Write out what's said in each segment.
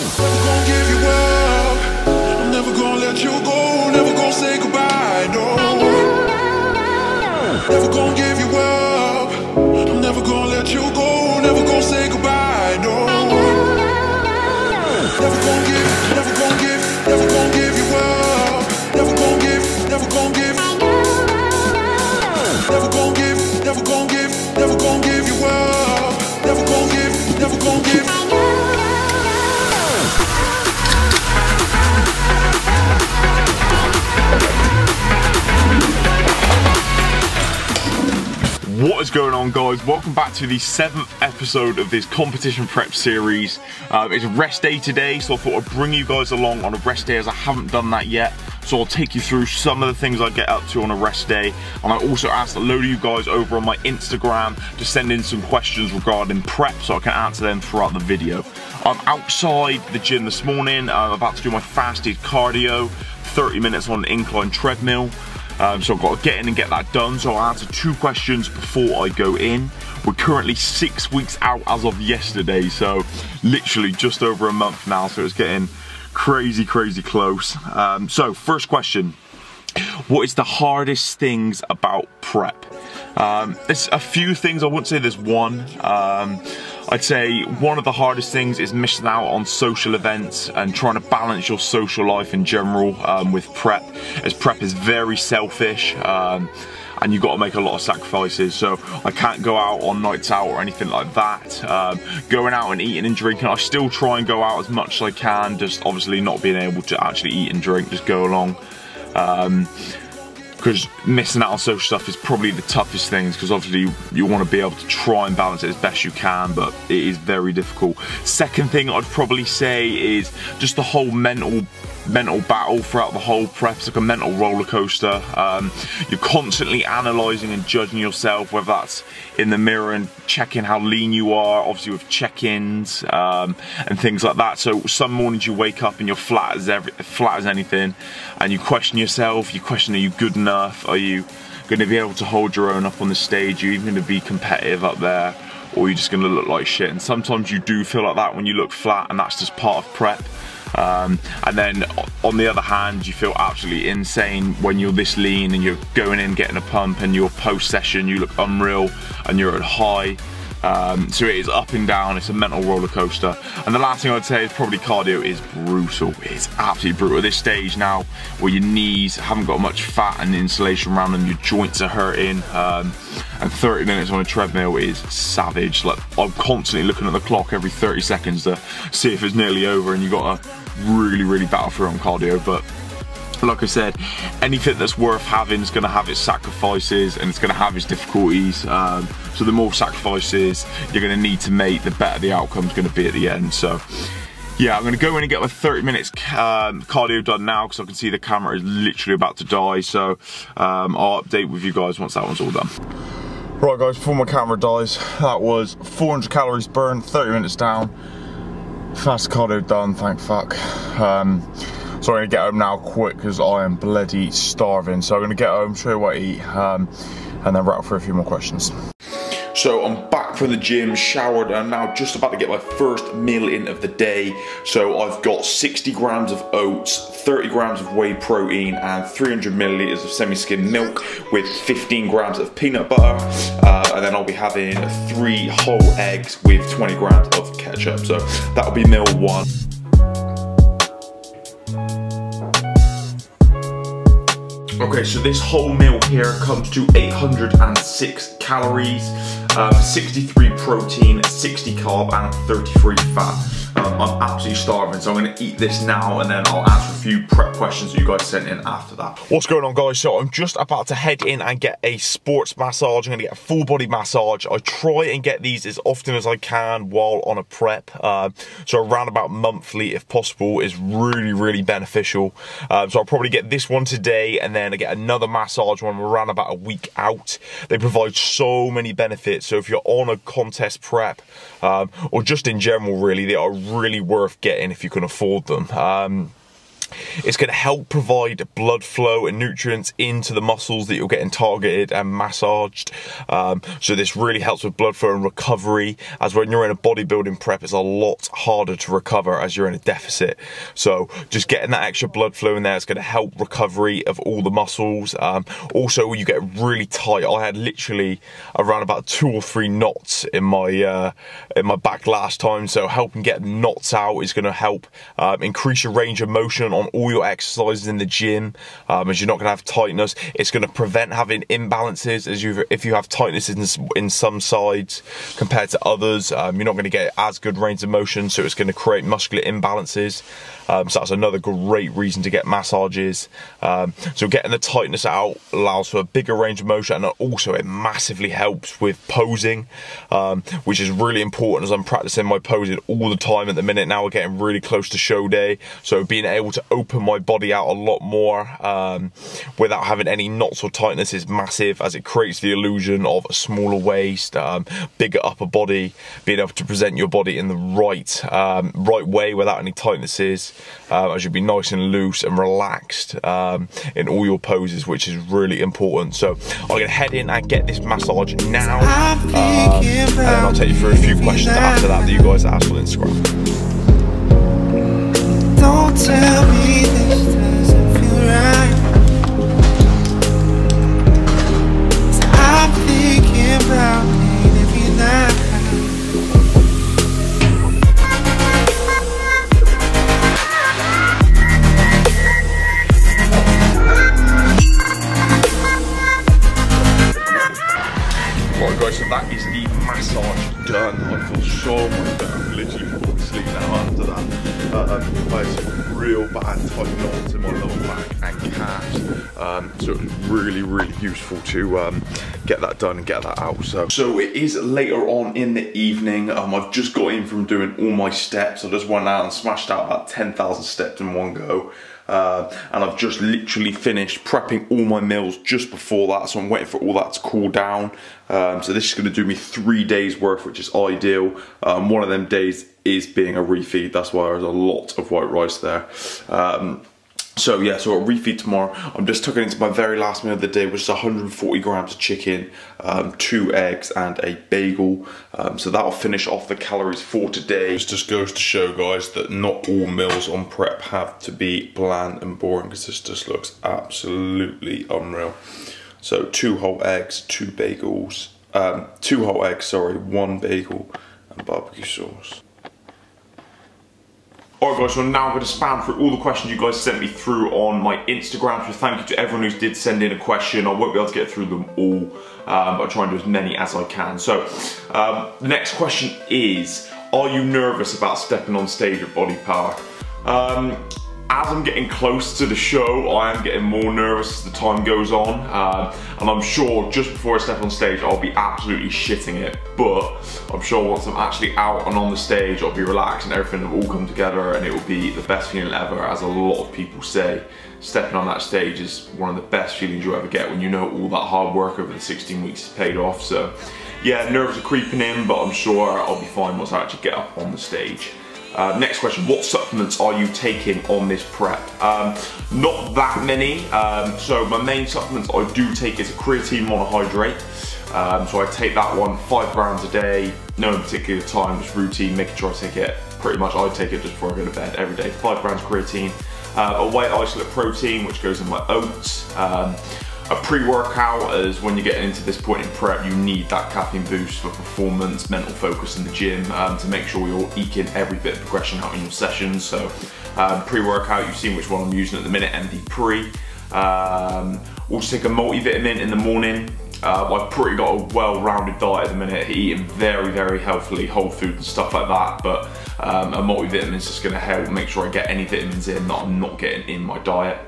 Never gonna give you up. I'm never gonna let you go. Never gonna say goodbye, no. Never gonna give you up. I'm never gonna let you go. Never gonna say goodbye, no. Never gonna give you up. Never gonna give, never gonna give. Never gonna give, never gonna give, never gonna give you up. Never gonna give, never gonna give. What is going on, guys? Welcome back to the 7th episode of this competition prep series. It's a rest day today, so I thought I'd bring you guys along on a rest day as I haven't done that yet. So I'll take you through some of the things I get up to on a rest day. And I also asked a load of you guys over on my Instagram to send in some questions regarding prep so I can answer them throughout the video. I'm outside the gym this morning. I'm about to do my fasted cardio, 30 minutes on an incline treadmill. So I've got to get in and get that done. So I'll answer 2 questions before I go in. We're currently 6 weeks out as of yesterday, so literally just over a month now, so it's getting crazy close. So first question, what is the hardest things about prep? There's a few things, I wouldn't say there's one. I'd say one of the hardest things is missing out on social events and trying to balance your social life in general with prep, as prep is very selfish and you've got to make a lot of sacrifices. So I can't go out on nights out or anything like that. Going out and eating and drinking, I still try and go out as much as I can, just obviously not being able to actually eat and drink, just go along. Because missing out on social stuff is probably the toughest things, because obviously you want to be able to try and balance it as best you can, but it is very difficult. Second thing I'd probably say is just the whole mental battle throughout the whole prep. It's like a mental roller coaster. You're constantly analysing and judging yourself, whether that's in the mirror and checking how lean you are, obviously with check-ins and things like that. So some mornings you wake up and you're flat as anything, and you question yourself. You question, are you good enough? Are you going to be able to hold your own up on the stage? Are you even going to be competitive up there, or are you just going to look like shit? And sometimes you do feel like that when you look flat, and that's just part of prep. And then on the other hand, you feel absolutely insane when you're this lean and you're going in getting a pump, and your post session you look unreal and you're at high. So it is up and down, it's a mental roller coaster. And the last thing I'd say is probably cardio is brutal. It's absolutely brutal at this stage now, where your knees haven't got much fat and insulation around them, your joints are hurting, and 30 minutes on a treadmill is savage. Like, I'm constantly looking at the clock every 30 seconds to see if it's nearly over, and you've got to really battle through on cardio. But like I said, anything that's worth having is going to have its sacrifices, and it's going to have its difficulties. So the more sacrifices you're going to need to make, the better the outcome's going to be at the end. So yeah, I'm going to go in and get my 30 minutes cardio done now, because I can see the camera is literally about to die. So I'll update with you guys once that one's all done. Right guys, before my camera dies, that was 400 calories burned, 30 minutes down. Fast cardio done, thank fuck. So I'm going to get home now quick, because I am bloody starving. So I'm going to get home, show you what I eat, and then wrap for a few more questions. So I'm back from the gym, showered, and I'm now just about to get my first meal in of the day. So I've got 60 grams of oats, 30 grams of whey protein, and 300 milliliters of semi-skimmed milk with 15 grams of peanut butter. And then I'll be having 3 whole eggs with 20 grams of ketchup. So that'll be meal 1. Okay, so this whole meal here comes to 806 calories, 63 protein, 60 carb, and 33 fat. I'm absolutely starving, so I'm going to eat this now, and then I'll answer a few prep questions that you guys sent in after that. What's going on, guys? So I'm just about to head in and get a sports massage. I'm going to get a full body massage. I try and get these as often as I can while on a prep, so around about monthly if possible is really beneficial. So I'll probably get this one today, and then I get another massage when we're around about a week out. They provide so many benefits, so if you're on a contest prep, or just in general really, they are really worth getting if you can afford them. It's going to help provide blood flow and nutrients into the muscles that you're getting targeted and massaged. So this really helps with blood flow and recovery, as when you're in a bodybuilding prep, it's a lot harder to recover as you're in a deficit. So just getting that extra blood flow in there is going to help recovery of all the muscles. Also, you get really tight. I had literally around about 2 or 3 knots in my back last time. So helping get knots out is going to help increase your range of motion on all your exercises in the gym, as you're not going to have tightness. It's going to prevent having imbalances, as if you have tightness in some sides compared to others, you're not going to get as good range of motion, so it's going to create muscular imbalances. So that's another great reason to get massages. So getting the tightness out allows for a bigger range of motion, and also it massively helps with posing, which is really important, as I'm practicing my posing all the time at the minute. Now we're getting really close to show day, so being able to open my body out a lot more without having any knots or tightness is massive, as it creates the illusion of a smaller waist, bigger upper body, being able to present your body in the right way without any tightnesses, as you'll be nice and loose and relaxed in all your poses, which is really important. So I'm going to head in and get this massage now, and then I'll take you through a few questions after that you guys asked on Instagram. Don't tell me this doesn't feel right. 'Cause I'm thinking about pain every night. Right guys, so that is the massage done. I feel so much better. I'm literally falling asleep now after that. I had some real bad tight knots in my lower back and calves, so it was really useful to get that done and get that out. So it is later on in the evening. I've just got in from doing all my steps. I just went out and smashed out about 10,000 steps in one go. And I've just literally finished prepping all my meals just before that, so I'm waiting for all that to cool down. So this is going to do me 3 days worth, which is ideal. One of them days is being a refeed, that's why there's a lot of white rice there. So yeah, so I'll refeed tomorrow. I'm just tucking into my very last meal of the day, which is 140 grams of chicken, 2 eggs and a bagel. So that'll finish off the calories for today. This just goes to show, guys, that not all meals on prep have to be bland and boring, because this just looks absolutely unreal. So 2 whole eggs, 2 bagels, 2 whole eggs, sorry, 1 bagel and barbecue sauce. Alright guys, so now I'm going to spam through all the questions you guys sent me through on my Instagram. So thank you to everyone who did send in a question. I won't be able to get through them all, but I'll try and do as many as I can. So the next question is, are you nervous about stepping on stage at BodyPower? As I'm getting close to the show, I am getting more nervous as the time goes on, and I'm sure just before I step on stage I'll be absolutely shitting it, but I'm sure once I'm actually out and on the stage I'll be relaxed and everything will all come together and it will be the best feeling ever. As a lot of people say, stepping on that stage is one of the best feelings you ever get, when you know all that hard work over the 16 weeks is paid off. So yeah, nerves are creeping in, but I'm sure I'll be fine once I actually get up on the stage. Next question, what supplements are you taking on this prep? Not that many. So my main supplements I do take is a creatine monohydrate. So I take that one 5 grams a day, no particular time, just routine, making sure I take it pretty much. I take it just before I go to bed every day, 5 grams creatine. A white isolate protein, which goes in my oats. A pre-workout, as when you're getting into this point in prep, you need that caffeine boost for performance, mental focus in the gym, to make sure you're eking every bit of progression out in your sessions. So pre-workout, you've seen which one I'm using at the minute, MD Pre. Also take a multivitamin in the morning. I've pretty got a well-rounded diet at the minute, eating very healthily, whole food and stuff like that, but a multivitamin is just going to help make sure I get any vitamins in that I'm not getting in my diet.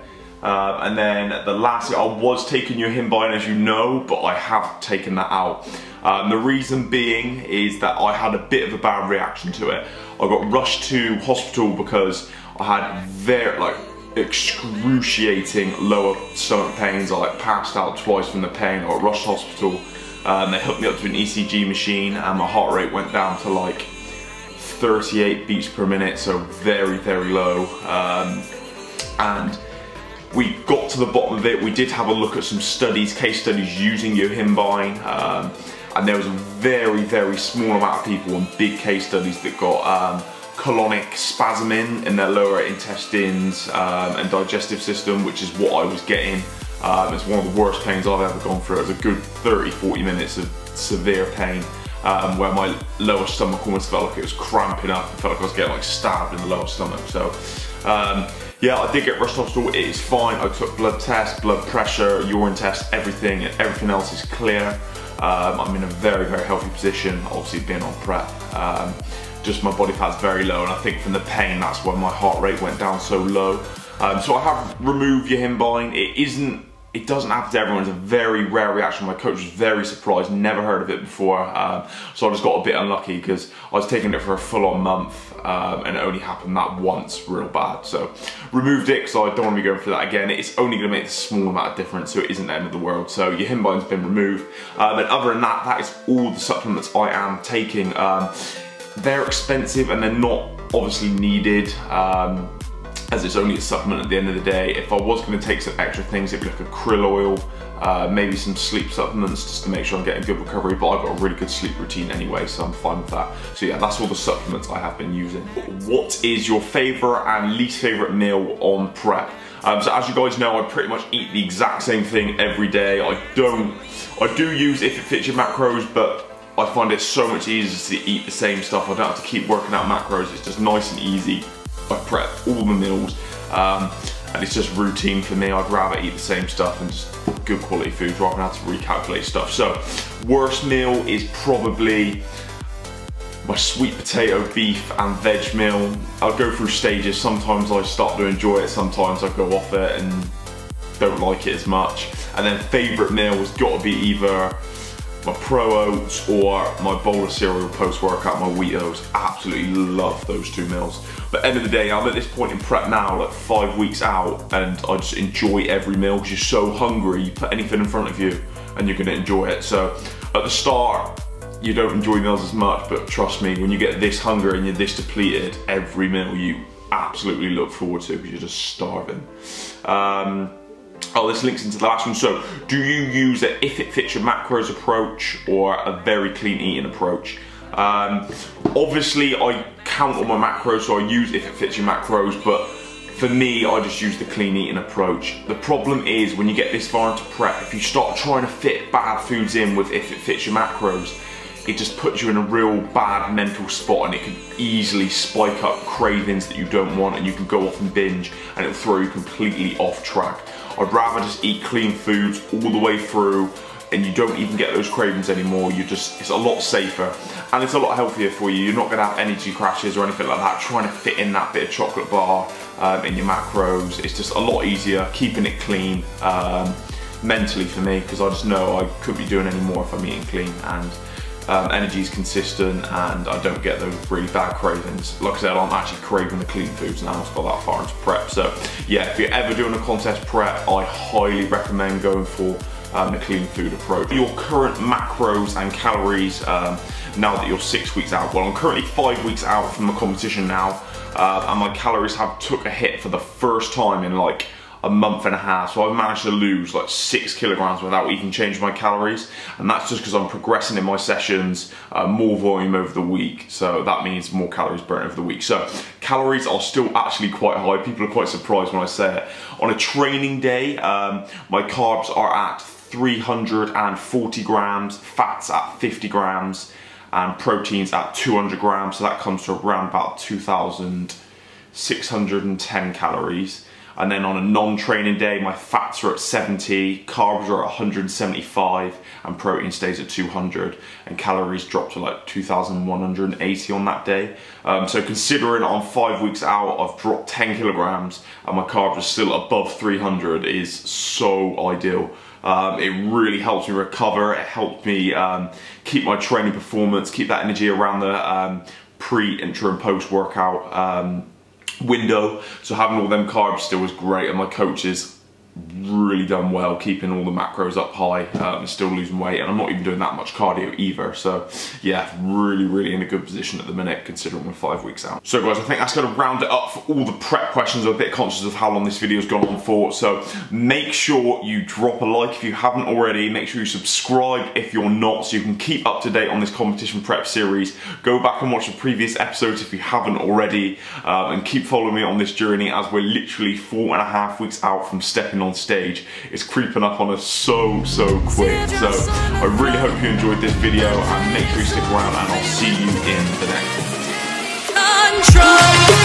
And then the last thing, I was taking Yohimbine, as you know, but I have taken that out. The reason being is that I had a bit of a bad reaction to it. I got rushed to hospital because I had very excruciating lower stomach pains. I passed out twice from the pain. I got rushed to hospital. They hooked me up to an ECG machine and my heart rate went down to like 38 beats per minute, so very low. and we got to the bottom of it. We did have a look at some studies, case studies using yohimbine, and there was a very, very small amount of people in big case studies that got colonic spasming in their lower intestines and digestive system, which is what I was getting. It's one of the worst pains I've ever gone through. It was a good 30-40 minutes of severe pain, where my lower stomach almost felt like it was cramping up. It felt like I was getting like stabbed in the lower stomach. So yeah, I did get resveratrol. It is fine. I took blood tests, blood pressure, urine test, everything, and everything else is clear. I'm in a very, very healthy position, obviously being on prep. Just my body fat's very low, and I think from the pain, that's why my heart rate went down so low. So I have removed yohimbine. It doesn't happen to everyone. It's a very rare reaction. My coach was very surprised, never heard of it before. So I just got a bit unlucky because I was taking it for a full-on month, and it only happened that once real bad. So removed it because I don't want to be going through that again. It's only going to make a small amount of difference, so it isn't the end of the world. So yohimbine's been removed. And other than that, that is all the supplements I am taking. They're expensive and they're not obviously needed, as it's only a supplement at the end of the day. If I was going to take some extra things, it'd be like a krill oil, maybe some sleep supplements just to make sure I'm getting good recovery, but I've got a really good sleep routine anyway, so I'm fine with that. So yeah, that's all the supplements I have been using. What is your favourite and least favourite meal on prep? So as you guys know, I pretty much eat the exact same thing every day. I do use If It Fits Your Macros, but I find it so much easier to eat the same stuff. I don't have to keep working out macros. It's just nice and easy. I prep all the meals, and it's just routine for me. I'd rather eat the same stuff and just good quality food rather than have to recalculate stuff. So, worst meal is probably my sweet potato, beef and veg meal. I'll go through stages. Sometimes I start to enjoy it, sometimes I go off it and don't like it as much. And then favourite meal has got to be either my Pro Oats or my bowl of cereal post-workout, my Wheat Oats. Absolutely love those two meals. But end of the day, I'm at this point in prep now, like 5 weeks out, and I just enjoy every meal because you're so hungry. You put anything in front of you and you're gonna enjoy it. So at the start, you don't enjoy meals as much, but trust me, when you get this hungry and you're this depleted, every meal you absolutely look forward to because you're just starving. Oh, this links into the last one. So, do you use a If It Fits Your Macros approach or a very clean eating approach? Obviously, I count on my macros, so I use If It Fits Your Macros, but for me, I just use the clean eating approach. The problem is, when you get this far into prep, if you start trying to fit bad foods in with If It Fits Your Macros, it just puts you in a real bad mental spot, and it can easily spike up cravings that you don't want, and you can go off and binge, and it'll throw you completely off track. I'd rather just eat clean foods all the way through, and you don't even get those cravings anymore. It's a lot safer, and it's a lot healthier for you. You're not gonna have energy crashes or anything like that, trying to fit in that bit of chocolate bar in your macros. It's just a lot easier, keeping it clean mentally for me, because I just know I couldn't be doing any more if I'm eating clean, and energy is consistent, and I don't get those really bad cravings. Like I said, I'm actually craving the clean foods now. I've got that far into prep. So yeah, if you're ever doing a contest prep, I highly recommend going for the clean food approach. Your current macros and calories now that you're 6 weeks out. Well, I'm currently 5 weeks out from the competition now, and my calories have took a hit for the first time in like a month and a half. So I've managed to lose like 6 kilograms without even changing my calories, and that's just because I'm progressing in my sessions, more volume over the week, so that means more calories burnt over the week. So calories are still actually quite high. People are quite surprised when I say it. On a training day, my carbs are at 340 grams, fats at 50 grams, and proteins at 200 grams, so that comes to around about 2,610 calories. And then on a non-training day, my fats are at 70, carbs are at 175, and protein stays at 200, and calories drop to like 2,180 on that day. So considering I'm 5 weeks out, I've dropped 10 kilograms, and my carbs are still above 300 is so ideal. It really helps me recover. It helps me keep my training performance, keep that energy around the pre, intra, and post-workout window. So having all them carbs still was great, and my coaches really done well keeping all the macros up high and still losing weight, and I'm not even doing that much cardio either. So yeah, really in a good position at the minute considering we're 5 weeks out. So guys, I think that's going to round it up for all the prep questions. I'm a bit conscious of how long this video's gone on for, so make sure you drop a like if you haven't already. Make sure you subscribe if you're not, so you can keep up to date on this competition prep series. Go back and watch the previous episodes if you haven't already, and keep following me on this journey as we're literally 4.5 weeks out from stepping on stage. It's creeping up on us so quick. So I really hope you enjoyed this video, and make sure you stick around, and I'll see you in the next one. Control.